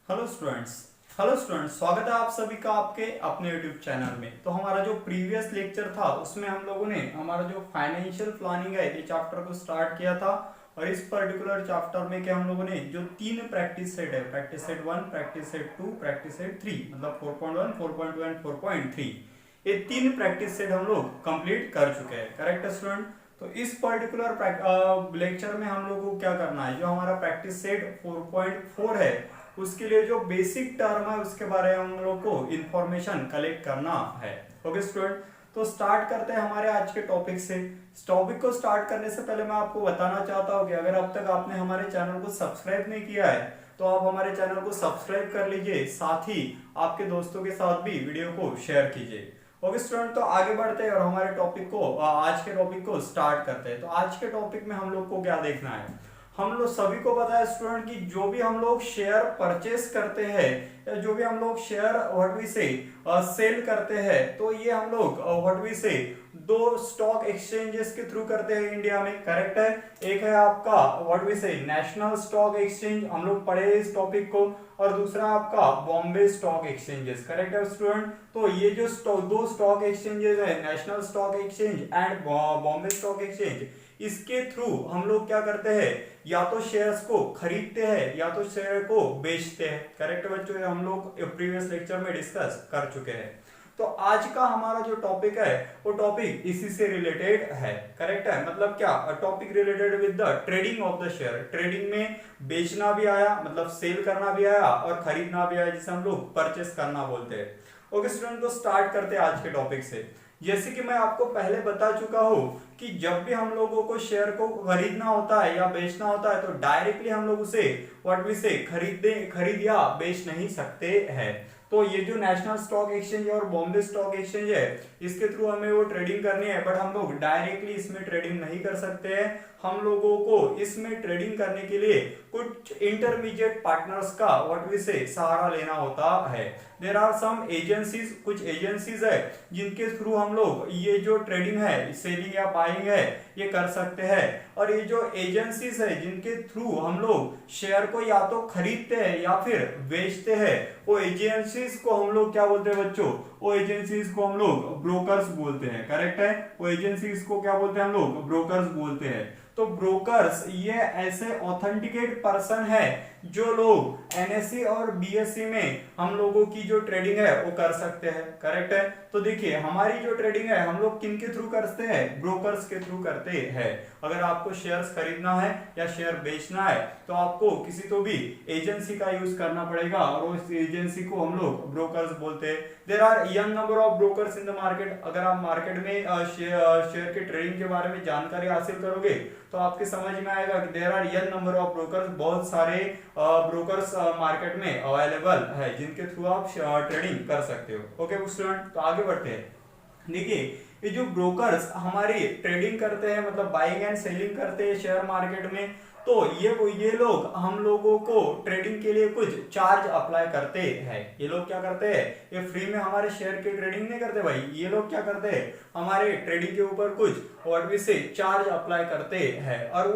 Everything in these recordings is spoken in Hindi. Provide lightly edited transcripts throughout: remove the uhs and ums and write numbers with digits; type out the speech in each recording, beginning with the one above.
हेलो स्टूडेंट्स, स्वागत है आप सभी का आपके अपने यूट्यूब चैनल में। तो हमारा जो प्रीवियस लेक्चर था उसमें हम लोगों ने हमारा जो फाइनेंशियल प्लानिंग है ये चैप्टर को स्टार्ट किया था। और इस पर्टिकुलर चैप्टर में क्या हम लोगों ने जो तीन प्रैक्टिस सेट है, practice set 1, practice set 2, practice set 3, मतलब 4.1, 4.2 एंड 4.3, ये तीन प्रैक्टिस सेट हम लोग कंप्लीट कर चुके हैं। करेक्ट है स्टूडेंट? तो इस पर्टिकुलर लेक्चर में हम लोग को क्या करना है, जो हमारा प्रैक्टिस सेट 4.4 है उसके लिए जो बेसिक टर्म है उसके बारे में हम लोग को इंफॉर्मेशन कलेक्ट करना है। ओके स्टूडेंट, तो स्टार्ट करते हैं हमारे आज के टॉपिक से। इस टॉपिक को स्टार्ट करने से पहले मैं आपको बताना चाहता हूँ कि अगर अब तक आपने हमारे चैनल को सब्सक्राइब नहीं किया है तो आप हमारे चैनल को सब्सक्राइब कर लीजिए, साथ ही आपके दोस्तों के साथ भी वीडियो को शेयर कीजिए। ओके स्टूडेंट, तो आगे बढ़ते हैं और हमारे टॉपिक को आज के टॉपिक को स्टार्ट करते हैं। तो आज के टॉपिक में हम लोग को क्या देखना है, हम लोग सभी को पता है स्टूडेंट कि जो भी हम लोग शेयर परचेस करते हैं या जो भी हम लोग शेयर व्हाट वी से सेल करते हैं, तो ये हम लोग व्हाट वी से दो स्टॉक एक्सचेंजेस के थ्रू करते हैं इंडिया में। करेक्ट है? एक है आपका व्हाट वी से नेशनल स्टॉक एक्सचेंज, हम लोग पढ़े इस टॉपिक को, और दूसरा आपका बॉम्बे स्टॉक एक्सचेंजेस। करेक्ट है स्टूडेंट? तो ये जो दो स्टॉक एक्सचेंजेस है, national stock exchange and Bombay stock exchange, इसके थ्रू हम लोग क्या करते हैं, या तो शेयर्स को खरीदते हैं या तो शेयर को बेचते हैं। करेक्ट बच्चों? ये हम लोग प्रीवियस लेक्चर में डिस्कस कर चुके हैं। तो आज का हमारा जो टॉपिक है वो टॉपिक इसी से रिलेटेड है। करेक्ट है? मतलब क्या, topic related with the trading of the share. Trading में बेचना भी आया, मतलब सेल करना भी आया, और खरीदना भी आया, जिसे हम लोग परचेस करना बोलते हैं। ओके स्टूडेंट, तो स्टार्ट करते हैं आज के टॉपिक से। जैसे कि मैं आपको पहले बता चुका हूं कि जब भी हम लोगों को शेयर को खरीदना होता है या बेचना होता है तो डायरेक्टली हम लोग उसे व्हाट वी से खरीद या बेच नहीं सकते हैं। तो ये जो नेशनल स्टॉक एक्सचेंज और बॉम्बे स्टॉक एक्सचेंज है, इसके थ्रू हमें वो ट्रेडिंग करनी है, बट हम लोग डायरेक्टली इसमें ट्रेडिंग नहीं कर सकते हैं। हम लोगों को इसमें ट्रेडिंग करने के लिए कुछ इंटरमीडिएट पार्टनर्स का व्हाट वी से सहारा लेना होता है। देयर आर सम एजेंसीज, कुछ एजेंसीज है जिनके थ्रू हम लोग ये जो ट्रेडिंग है, सेलिंग या बाइंग है, ये कर सकते हैं। और ये जो एजेंसीज है जिनके थ्रू हम लोग शेयर को या तो खरीदते हैं या फिर बेचते हैं, वो एजेंसीज को हम लोग क्या बोलते हैं बच्चों? वो एजेंसीज को हम लोग ब्रोकर्स बोलते हैं। करेक्ट है? वो एजेंसीज को क्या बोलते हैं हम लोग? ब्रोकर्स बोलते हैं। तो ब्रोकर्स ये ऐसे ऑथेंटिकेट पर्सन है जो लोग एनएससी और बीएससी में हम लोगों की जो ट्रेडिंग है वो कर सकते हैं। करेक्ट है? तो देखिए हमारी जो ट्रेडिंग है हम लोग किन के थ्रू करते हैं? ब्रोकर्स के थ्रू करते हैं। अगर आपको शेयर्स खरीदना है या शेयर बेचना है तो आपको किसी तो भी एजेंसी का यूज करना पड़ेगा, और उस एजेंसी को हम लोग ब्रोकर्स बोलते हैं। There are young number of brokers in the market. अगर आप मार्केट में शेयर के ट्रेडिंग के बारे में जानकारी हासिल करोगे तो आपके समझ में आएगा कि there are young number of brokers, बहुत सारे ब्रोकर्स मार्केट में अवेलेबल है जिनके थ्रू आप ट्रेडिंग कर सकते हो। ओके स्टूडेंट, तो आगे बढ़ते हैं। देखिए ये जो ब्रोकर्स हमारी ट्रेडिंग करते हैं, मतलब बाइंग एंड सेलिंग करते हैं शेयर मार्केट में, तो ये लोग हम लोगों को ट्रेडिंग के लिए कुछ चार्ज अप्लाई करते हैं। ये लोग क्या करते हैं, ये फ्री में हमारे शेयर की ट्रेडिंग नहीं करते भाई। ये लोग क्या करते हैं, हमारे ट्रेडिंग के ऊपर कुछ व्हाट वी से चार्ज अप्लाई करते हैं, और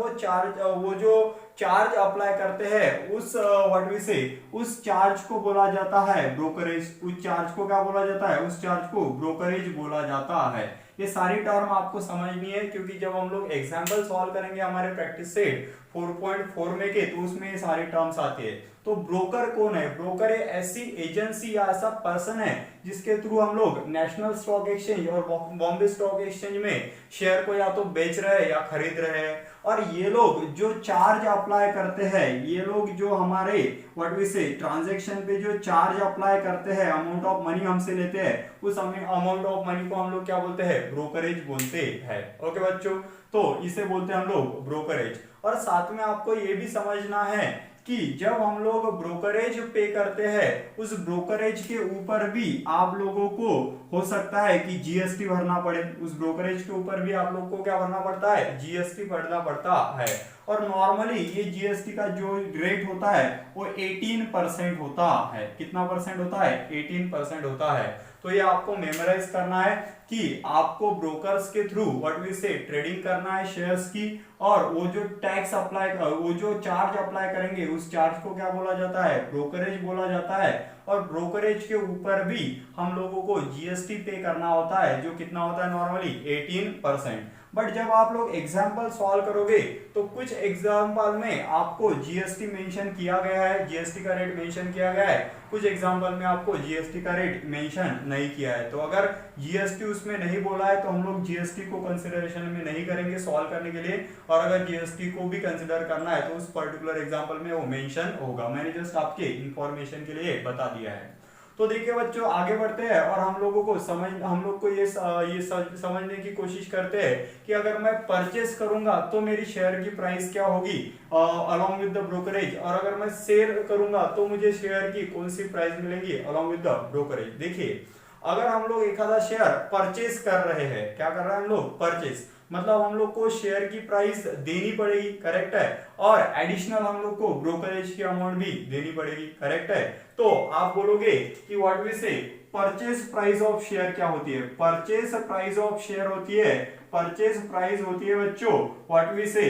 वो जो चार्ज अप्लाई करते हैं उस व्हाट वी से उस चार्ज को बोला जाता है ब्रोकरेज। उस चार्ज को क्या बोला जाता है? उस चार्ज को ब्रोकरेज बोला जाता है। ये सारी टर्म आपको समझनी है, क्योंकि जब हम लोग एग्जाम्पल सॉल्व करेंगे हमारे प्रैक्टिस सेट 4.4 में के, तो उसमें ये सारी टर्म्स आती है। तो ब्रोकर कौन है? ब्रोकर एक ऐसी एजेंसी या ऐसा पर्सन है जिसके थ्रू हम लोग नेशनल स्टॉक एक्सचेंज और बॉम्बे स्टॉक एक्सचेंज में शेयर को या तो बेच रहे हैं या खरीद रहे हैं। और ये लोग जो चार्ज अप्लाई करते हैं, ये लोग जो हमारे व्हाट वी से ट्रांजैक्शन पे जो चार्ज अप्लाई करते हैं, अमाउंट ऑफ मनी हमसे लेते हैं, उस अमाउंट ऑफ मनी को हम लोग क्या बोलते हैं? ब्रोकरेज बोलते हैं। ओके बच्चों, तो इसे बोलते हैं हम लोग ब्रोकरेज। और साथ में आपको ये भी समझना है कि जब हम लोग ब्रोकरेज पे करते हैं, उस ब्रोकरेज के ऊपर भी आप लोगों को हो सकता है कि जीएसटी भरना पड़े। उस ब्रोकरेज के ऊपर भी आप लोगों को क्या भरना पड़ता है? जीएसटी भरना पड़ता है। और नॉर्मली ये जीएसटी का जो रेट होता है वो 18% होता है। कितना परसेंट होता है? 18% होता है। तो ये आपको मेमोराइज करना है कि आपको ब्रोकर्स के थ्रू व्हाट वी से ट्रेडिंग करना है शेयर्स की, और वो जो टैक्स अप्लाई, वो जो चार्ज अप्लाई करेंगे उस चार्ज को क्या बोला जाता है? ब्रोकरेज बोला जाता है। और ब्रोकरेज के ऊपर भी हम लोगों को जीएसटी पे करना होता है, जो कितना होता है? नॉर्मली 18%। बट जब आप लोग एग्जाम्पल सॉल्व करोगे तो कुछ एग्जाम्पल में आपको जीएसटी मेंशन किया गया है, जीएसटी का रेट मेंशन किया गया है, कुछ एग्जाम्पल में आपको जीएसटी का रेट मेंशन नहीं किया है। तो अगर जीएसटी उसमें नहीं बोला है तो हम लोग जीएसटी को कंसिडरेशन में नहीं करेंगे सॉल्व करने के लिए, और अगर जीएसटी को भी कंसिडर करना है तो उस पर्टिकुलर एग्जाम्पल में वो मेंशन होगा। मैंने जस्ट आपके इंफॉर्मेशन के लिए बता दिया है। तो देखिए बच्चों, आगे बढ़ते हैं और हम लोग को ये समझने की कोशिश करते हैं कि अगर मैं परचेस करूंगा तो मेरी शेयर की प्राइस क्या होगी अलॉन्ग विद द ब्रोकरेज, और अगर मैं सेल करूंगा तो मुझे शेयर की कौन सी प्राइस मिलेगी अलॉन्ग विद द ब्रोकरेज। देखिए, अगर हम लोग एक आधा शेयर परचेस कर रहे हैं, क्या कर रहे हैं हम लोग? परचेस, मतलब हम लोग को शेयर की प्राइस देनी पड़ेगी, करेक्ट है, और एडिशनल हम लोग को ब्रोकरेज की अमाउंट भी देनी पड़ेगी, करेक्ट है। तो आप बोलोगे कि व्हाट वी से परचेस प्राइस ऑफ शेयर क्या होती है? परचेस प्राइस ऑफ शेयर होती है, परचेस प्राइस होती है बच्चों व्हाट वी से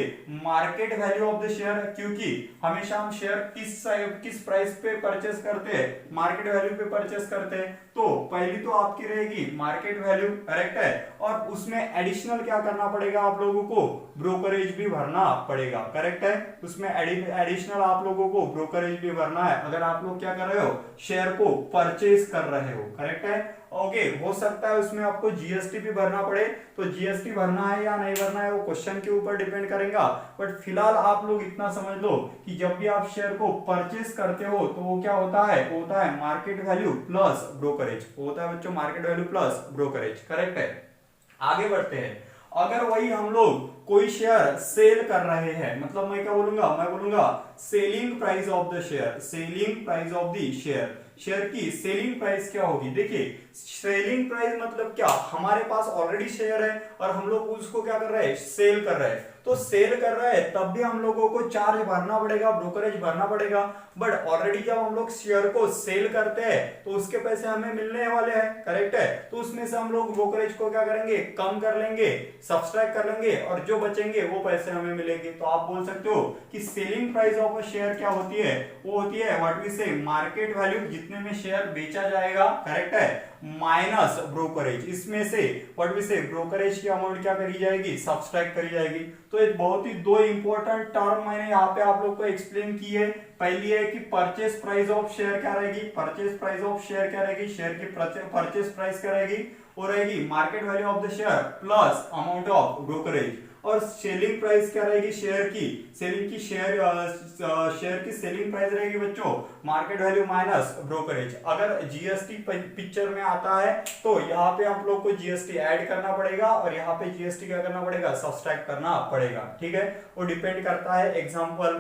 market value of the share, क्योंकि हमेशा हम शेयर किस प्राइस पे परचेस करते हैं? मार्केट वैल्यू पे परचेस करते हैं। तो पहली तो आपकी रहेगी मार्केट वैल्यू, करेक्ट है, और उसमें एडिशनल क्या करना पड़ेगा आप लोगों को? ब्रोकरेज भी भरना पड़ेगा, करेक्ट है। उसमें एडिशनल आप लोगों को ब्रोकरेज भी भरना है अगर आप लोग क्या कर रहे हो? शेयर को परचेस कर रहे हो, करेक्ट है। ओके, हो सकता है उसमें आपको जीएसटी भी भरना पड़े, तो जीएसटी भरना है या नहीं भरना है वो क्वेश्चन के ऊपर डिपेंड करेगा। बट फिलहाल आप लोग इतना समझ लो कि जब भी आप शेयर को परचेस करते हो तो वो क्या होता है? वो होता है मार्केट वैल्यू प्लस ब्रोकरेज, होता है बच्चों market value plus brokerage, correct है। आगे बढ़ते हैं, अगर वही हम लोग कोई शेयर सेल कर रहे हैं, मतलब मैं क्या बोलूंगा? मैं बोलूंगा selling price of the share, selling price of the share, share की सेलिंग प्राइस क्या होगी? देखिए, सेलिंग प्राइस मतलब क्या? हमारे पास ऑलरेडी शेयर है और हम लोग उसको क्या कर रहे हैं? सेल कर रहे हैं। तो सेल कर रहे हैं तब भी हम लोगों को चार्ज भरना पड़ेगा, ब्रोकरेज भरना पड़ेगा। बट ऑलरेडी जब हम लोग शेयर को सेल करते हैं तो उसके पैसे हमें मिलने वाले हैं, करेक्ट है। तो उसमें से हम लोग ब्रोकरेज को क्या करेंगे? कम कर लेंगे, सब्सट्रैक्ट कर लेंगे, और जो बचेंगे वो पैसे हमें मिलेंगे। तो आप बोल सकते हो कि selling price of a share क्या होती है? वो होती है व्हाट वी से मार्केट वैल्यू, जितने में शेयर बेचा जाएगा, करेक्ट है, माइनस ब्रोकरेज। इसमें से व्हाट वी से ब्रोकरेज की अमाउंट क्या करी जाएगी? सब्सट्रैक्ट करी जाएगी। तो एक बहुत ही दो इंपॉर्टेंट टर्म मैंने यहाँ पे आप लोग को एक्सप्लेन की है। पहली है कि परचेस प्राइस ऑफ शेयर क्या रहेगी? परचेस प्राइस ऑफ शेयर क्या रहेगी? शेयर की परचेस प्राइस क्या रहेगी? वो रहेगी market value of the share plus amount of brokerage. और सेलिंग प्राइस क्या रहेगी? शेयर की सेलिंग की शेयर की सेलिंग प्राइस रहेगी बच्चों मार्केट वैल्यू माइनस ब्रोकरेज। अगर जीएसटी पिक्चर में आता है तो यहाँ पे आप लोग को जीएसटी ऐड करना पड़ेगा और यहाँ पे जीएसटी क्या करना पड़ेगा? सब्सट्रैक्ट करना पड़ेगा, ठीक है। वो डिपेंड करता है एग्जाम्पल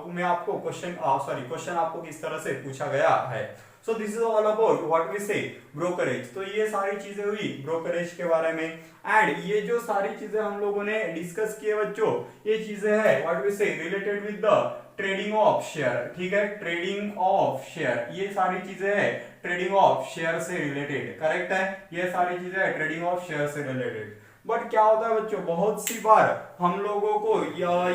में आपको क्वेश्चन आपको किस तरह से पूछा गया है। So this is all about what we say brokerage. तो ये सारी चीजें हुई ब्रोकरेज के बारे में। एंड ये जो सारी चीजें हम लोगों ने डिस्कस किए बच्चों, ये चीजें है व्हाट वी से related with the trading of share, ठीक है, ट्रेडिंग ऑफ शेयर। ये सारी चीजें है ट्रेडिंग ऑफ शेयर से रिलेटेड, करेक्ट है। ये सारी चीजें है ट्रेडिंग ऑफ शेयर से रिलेटेड। बट क्या होता है बच्चों, बहुत सी बार हम लोगों को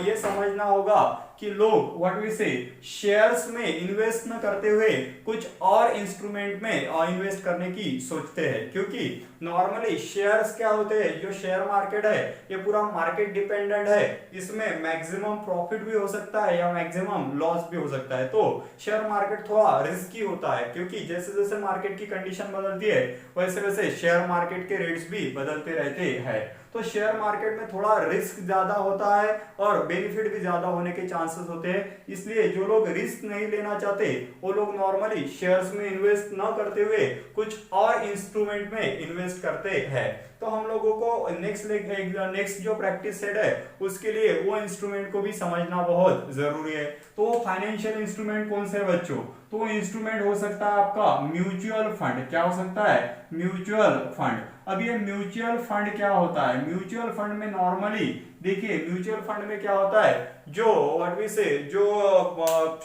ये समझना होगा कि लोग व्हाट वी से शेयर्स में इन्वेस्ट न करते हुए कुछ और इंस्ट्रूमेंट में इन्वेस्ट करने की सोचते हैं, क्योंकि नॉर्मली शेयर्स क्या होते हैं, जो शेयर मार्केट है ये पूरा मार्केट डिपेंडेंट है। इसमें मैक्सिमम प्रॉफिट भी हो सकता है या मैक्सिमम लॉस भी हो सकता है। तो शेयर मार्केट थोड़ा रिस्की होता है, क्योंकि जैसे जैसे मार्केट की कंडीशन बदलती है वैसे वैसे शेयर मार्केट के रेट्स भी बदलते रहते हैं। तो शेयर मार्केट में थोड़ा रिस्क ज्यादा होता है और बेनिफिट भी ज्यादा होने के चांसेस होते हैं। इसलिए जो लोग रिस्क नहीं लेना चाहते वो लोग नॉर्मली शेयर्स में इन्वेस्ट न करते हुए कुछ और इंस्ट्रूमेंट में इन्वेस्ट करते हैं। तो हम लोगों को नेक्स्ट जो प्रैक्टिस सेट है उसके लिए वो इंस्ट्रूमेंट को भी समझना बहुत जरूरी है। तो फाइनेंशियल इंस्ट्रूमेंट कौन से है बच्चों? तो इंस्ट्रूमेंट हो सकता है आपका म्यूचुअल फंड। क्या हो सकता है? Mutual fund. अब ये म्यूचुअल फंड क्या होता है? म्यूचुअल फंड में नॉर्मली देखिए, म्यूचुअल फंड में क्या होता है जो व्हाट वी से जो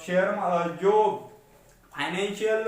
शेयर जो फाइनेंशियल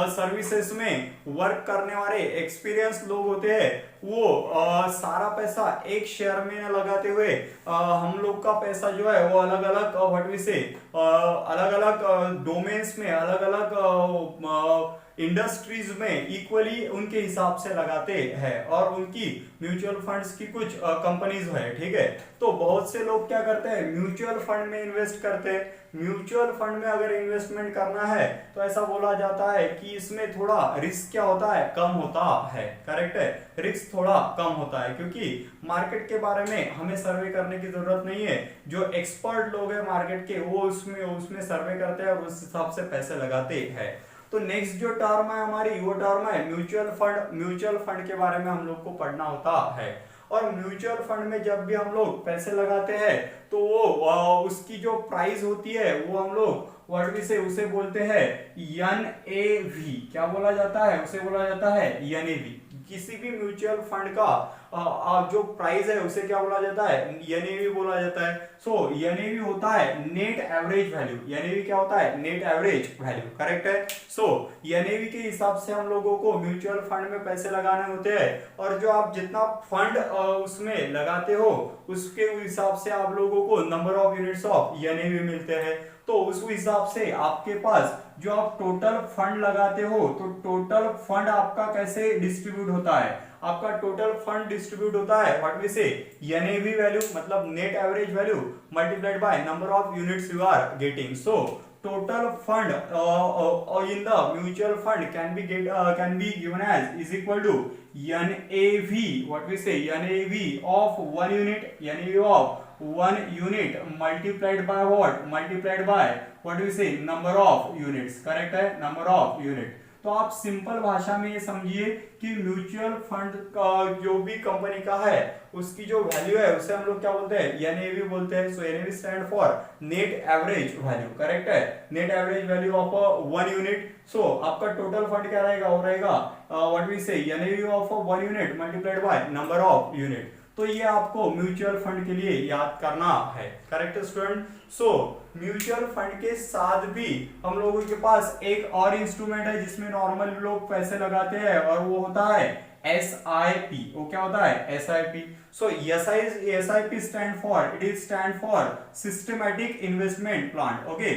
सर्विसेज में वर्क करने वाले एक्सपीरियंस लोग होते हैं, वो सारा पैसा एक शेयर में न लगाते हुए हम लोग का पैसा जो है वो अलग अलग व्हाट वी से अलग अलग डोमेन्स में, अलग अलग इंडस्ट्रीज में इक्वली उनके हिसाब से लगाते हैं, और उनकी म्यूचुअल फंड्स की कुछ कंपनीज है, ठीक है। तो बहुत से लोग क्या करते हैं, म्यूचुअल फंड में इन्वेस्ट करते हैं। म्यूचुअल फंड में अगर इन्वेस्टमेंट करना है तो ऐसा बोला जाता है कि इसमें थोड़ा रिस्क क्या होता है, कम होता है, करेक्ट है, रिस्क थोड़ा कम होता है, क्योंकि मार्केट के बारे में हमें सर्वे करने की जरूरत नहीं है। जो एक्सपर्ट लोग हैं मार्केट के, वो उसमें सर्वे करते हैं और उस हिसाब से पैसे लगाते हैं। तो नेक्स्ट जो टर्म है हमारी, वो टर्म है म्यूचुअल फंड। म्यूचुअल फंड के बारे में हम लोग को पढ़ना होता है, और म्यूचुअल फंड में जब भी हम लोग पैसे लगाते हैं तो वो उसकी जो प्राइस होती है वो हम लोग व्हाट वी से उसे बोलते हैं एनएवी। क्या बोला जाता है, उसे बोला जाता है एनएवी। किसी भी म्यूचुअल फंड का जो प्राइस है उसे क्या बोला जाता है, एनएवी बोला जाता है। सो एनएवी होता है नेट एवरेज वैल्यू। एनएवी क्या होता है, नेट एवरेज वैल्यू, करेक्ट है। सो एनएवी के हिसाब से हम लोगों को म्यूचुअल फंड में पैसे लगाने होते हैं, और जो आप जितना फंड उसमें लगाते हो उसके हिसाब से आप लोगों को number of units of NAV मिलते हैं। तो उस हिसाब से आपके पास जो आप टोटल फंड लगाते हो, तो टोटल फंड आपका कैसे डिस्ट्रीब्यूट होता है, आपका टोटल फंड डिस्ट्रीब्यूट होता है what we say NAV value, मतलब net average value multiplied by number of units you are getting. So total fund in the mutual fund can be given as is equal to NAV, what we say NAV of 1 unit, NAV of 1 unit multiplied by what, multiplied by what we say number of units, correct है, number of unit। तो आप सिंपल भाषा में ये समझिए कि म्यूचुअल फंड का जो भी कंपनी का है उसकी जो वैल्यू है उसे हम लोग क्या बोलते हैं, एनएवी बोलते हैं। So NAV stand for net average value, correct है, net average value of 1 unit. So आपका टोटल फंड क्या रहेगा, वो रहेगा what we say NAV of 1 unit multiplied by number of unit. तो ये आपको म्यूचुअल फंड के लिए याद करना है, correct student. So mutual fund के साथ भी हम लोगों के पास एक और इंस्ट्रूमेंट है जिसमें नॉर्मल लोग पैसे लगाते हैं, और वो होता है SIP। वो क्या होता है, SIP। So SIP stand for, it is stand for systematic investment plan, okay,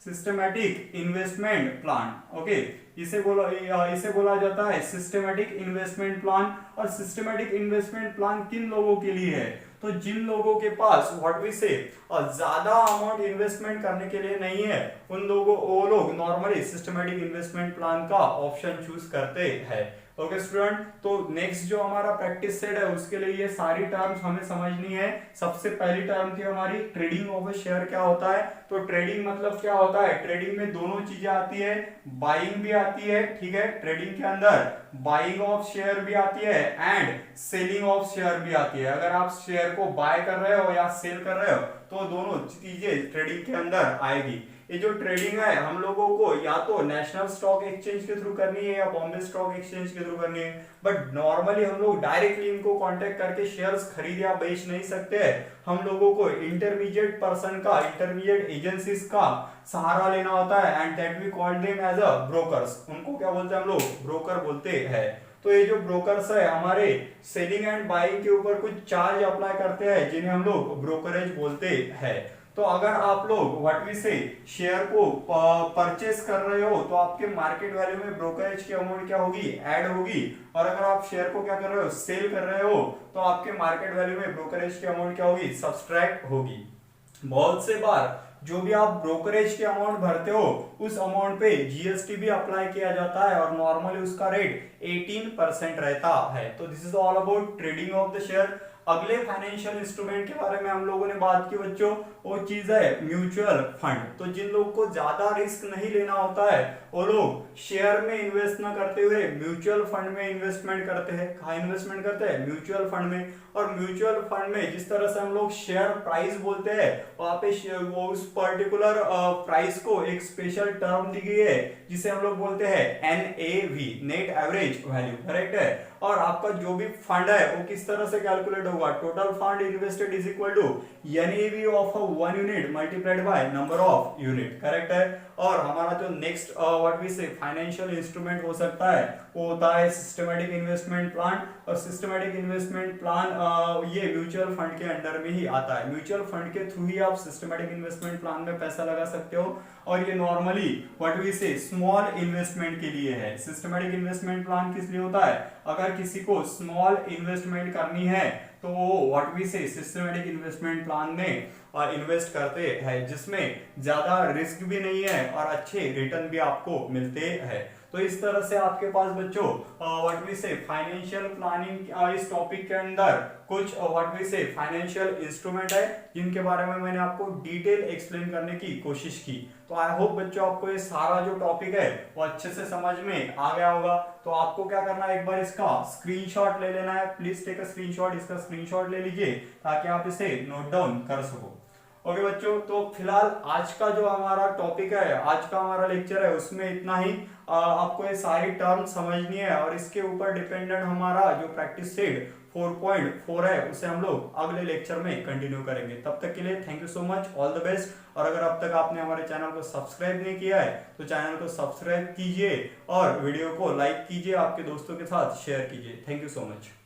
systematic investment plan, okay. इसे बोला जाता है सिस्टमैटिक इन्वेस्टमेंट प्लान। और सिस्टमैटिक इन्वेस्टमेंट प्लान किन लोगों के लिए है, तो जिन लोगों के पास व्हाट वी से ज्यादा अमाउंट इन्वेस्टमेंट करने के लिए नहीं है, वो लोग नॉर्मली सिस्टमैटिक इन्वेस्टमेंट प्लान का ऑप्शन चूज करते हैं, ओके स्टूडेंट। तो नेक्स्ट जो हमारा प्रैक्टिस सेट है उसके लिए ये सारी टर्म्स हमें समझनी है। सबसे पहली टर्म थी हमारी ट्रेडिंग ऑफ ए शेयर। क्या होता है, तो ट्रेडिंग मतलब क्या होता है, ट्रेडिंग में दोनों चीजें आती है, बाइंग भी आती है, ठीक है, ट्रेडिंग के अंदर बाइंग ऑफ शेयर भी आती है एंड सेलिंग ऑफ शेयर भी आती है। अगर आप शेयर को बाय कर रहे हो या सेल कर रहे हो तो दोनों चीजें ट्रेडिंग के अंदर आएगी। ये जो ट्रेडिंग है हम लोगों को या तो नेशनल स्टॉक एक्सचेंज के थ्रू करनी है या बॉम्बे स्टॉक एक्सचेंज के थ्रू करनी है, बट नॉर्मली हम लोग डायरेक्टली इनको कांटेक्ट करके शेयर्स खरीद या बेच नहीं सकते हैं। हम लोगों को इंटरमीडिएट पर्सन का, इंटरमीडिएट एजेंसीज का सहारा लेना होता है, and that we call them as a brokers. उनको क्या बोलते हैं हम लोग, ब्रोकर बोलते हैं। तो ये जो ब्रोकर्स है हमारे सेलिंग एंड बाइंग के ऊपर कुछ चार्ज अप्लाई करते हैं जिन्हें हम लोग ब्रोकरेज बोलते हैं। तो अगर आप लोग व्हाट वी से शेयर को परचेस कर रहे हो तो आपके मार्केट वैल्यू में ब्रोकरेज की अमाउंट क्या होगी, ऐड होगी। और अगर आप शेयर को क्या कर रहे हो, सेल कर रहे हो, तो आपके मार्केट वैल्यू में ब्रोकरेज की अमाउंट क्या होगी, सब्सट्रैक्ट होगी। बहुत से बार जो भी आप ब्रोकरेज की अमाउंट भरते हो उस अमाउंट पे जीएसटी भी अप्लाई किया जाता है, और नॉर्मली उसका रेट 18% रहता है। तो this is all about trading of the share. अगले फाइनेंशियल इंस्ट्रूमेंट के बारे में हम लोगों ने बात की बच्चों, वो चीज है म्यूचुअल फंड। तो जिन लोग को ज्यादा रिस्क नहीं लेना होता है वो लोग शेयर में इन्वेस्ट न करते हुए म्यूचुअल फंड में इन्वेस्टमेंट करते हैं। कहाँ इन्वेस्टमेंट करते हैं, म्यूचुअल फंड में। और म्यूचुअल फंड में जिस तरह से हम लोग शेयर प्राइस बोलते हैं, वहां पे वो उस पर्टिकुलर प्राइस को एक स्पेशल टर्म दी गई है जिसे हम लोग बोलते हैं NAV, net average value, correct है। और आपका जो भी फंड है वो किस तरह से कैलकुलेट होगा, होगा total fund invested is equal to NAV of one unit multiplied by number of unit, correct है। और हमारा जो next what we say financial instrument हो सकता है वो होता है सिस्टमैटिक इन्वेस्टमेंट प्लान। और सिस्टमैटिक इन्वेस्टमेंट प्लान ये म्यूचुअल फंड के अंडर में ही आता है। म्यूचुअल फंड के थ्रू ही आप सिस्टमैटिक इन्वेस्टमेंट प्लान में पैसा लगा सकते हो और ये नॉर्मली व्हाट वी से स्मॉल इन्वेस्टमेंट के लिए है। सिस्टमैटिक इन्वेस्टमेंट प्लान किस लिए होता है, अगर किसी को स्मॉल इन्वेस्टमेंट करनी है तो वो व्हाट वी से सिस्टमैटिक इन्वेस्टमेंट प्लान में इन्वेस्ट करते हैं, जिसमें ज्यादा रिस्क भी नहीं है और अच्छे रिटर्न भी आपको मिलते हैं। तो इस तरह से आपके पास बच्चों what we say financial planning इस टॉपिक के अंदर कुछ what we say financial instrument है जिनके बारे में मैंने आपको डिटेल एक्सप्लेन करने की कोशिश की। तो आई होप बच्चों आपको ये सारा जो टॉपिक है वो अच्छे से समझ में आ गया होगा। तो आपको क्या करना है, एक बार इसका स्क्रीनशॉट ले लेना है। प्लीज टेक अ स्क्रीनशॉट, इसका स्क्रीनशॉट ले लीजिए ताकि आप इसे नोट डाउन कर सको। ओके बच्चों, तो फिलहाल आज का जो हमारा टॉपिक है, आज का हमारा लेक्चर है उसमें इतना ही। आपको ये सारी टर्म समझनी है और इसके ऊपर डिपेंडेंट हमारा जो प्रैक्टिस सेट 4.4 है उसे हम लोग अगले लेक्चर में कंटिन्यू करेंगे। तब तक के लिए thank you so much, all the best. और अगर अब तक आपने हमारे चैनल को सब्सक्राइब नहीं किया है तो चैनल को सब्सक्राइब कीजिए और वीडियो को लाइक कीजिए, आपके दोस्तों के साथ शेयर कीजिए। Thank you so much.